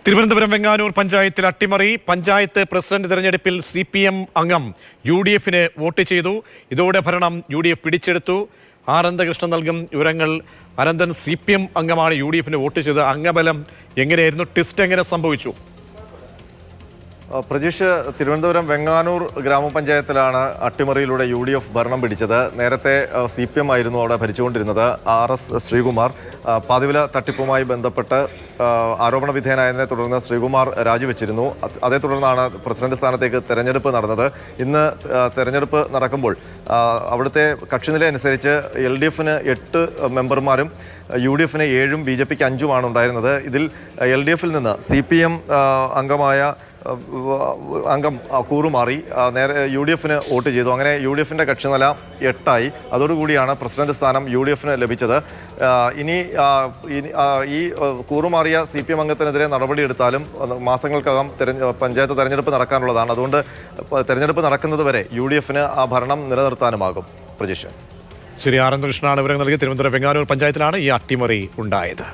തിരുവനന്തപുരം വെങ്ങാനൂർ പഞ്ചായത്തിൽ അട്ടിമറി. പഞ്ചായത്ത് പ്രസിഡന്റ് തെരഞ്ഞെടുപ്പിൽ CPM അംഗം UDFന് വോട്ട് ചെയ്തു. ഇതോടെ ഭരണം UDF പിടിച്ചെടുത്തു. അനന്തകൃഷ്ണൻ നൽകും വിവരങ്ങൾ. അനന്തൻ, CPM അംഗമാണ് UDFന് വോട്ട് ചെയ്തത്. അംഗബലം എങ്ങനെയായിരുന്നു? ടെസ്റ്റ് എങ്ങനെ സംഭവിച്ചു? പ്രജീഷ്, തിരുവനന്തപുരം വെങ്ങാനൂർ ഗ്രാമപഞ്ചായത്തിലാണ് അട്ടിമറിയിലൂടെ UDF ഭരണം പിടിച്ചത്. നേരത്തെ CPM ആയിരുന്നു അവിടെ ഭരിച്ചുകൊണ്ടിരുന്നത്. RS ശ്രീകുമാർ പതിവില തട്ടിപ്പുമായി ബന്ധപ്പെട്ട് ആരോപണ വിധേയനായതിനെ തുടർന്ന് ശ്രീകുമാർ രാജിവെച്ചിരുന്നു. അതേ തുടർന്നാണ് പ്രസിഡന്റ് സ്ഥാനത്തേക്ക് തെരഞ്ഞെടുപ്പ് നടന്നത്. ഇന്ന് തെരഞ്ഞെടുപ്പ് നടക്കുമ്പോൾ അവിടുത്തെ കക്ഷിനില അനുസരിച്ച് LDFന് 8 മെമ്പർമാരും UDFന് 7ഉം BJPക്ക് 5ഉമാണ് ഉണ്ടായിരുന്നത്. ഇതിൽ LDFിൽ നിന്ന് CPM അംഗം കൂറുമാറി നേരെ UDFന് വോട്ട് ചെയ്തു. അങ്ങനെ UDFിൻ്റെ കക്ഷിനില 8ആയി. അതോടുകൂടിയാണ് പ്രസിഡന്റ് സ്ഥാനം UDFന് ലഭിച്ചത്. ഇനി ഈ കൂറുമാറിയ CPM അംഗത്തിനെതിരെ നടപടിയെടുത്താലും മാസങ്ങൾക്കകം പഞ്ചായത്ത് തെരഞ്ഞെടുപ്പ് നടക്കാനുള്ളതാണ്. അതുകൊണ്ട് തെരഞ്ഞെടുപ്പ് നടക്കുന്നത് വരെ UDFന് ആ ഭരണം നിലനിർത്താനുമാകും. പ്രജീഷ്, ശരി. അനന്തകൃഷ്ണനാണ് വിവരങ്ങൾ നൽകി. തിരുവനന്തപുരം വെങ്ങാനൂർ പഞ്ചായത്തിലാണ് ഈ അട്ടിമറി ഉണ്ടായത്.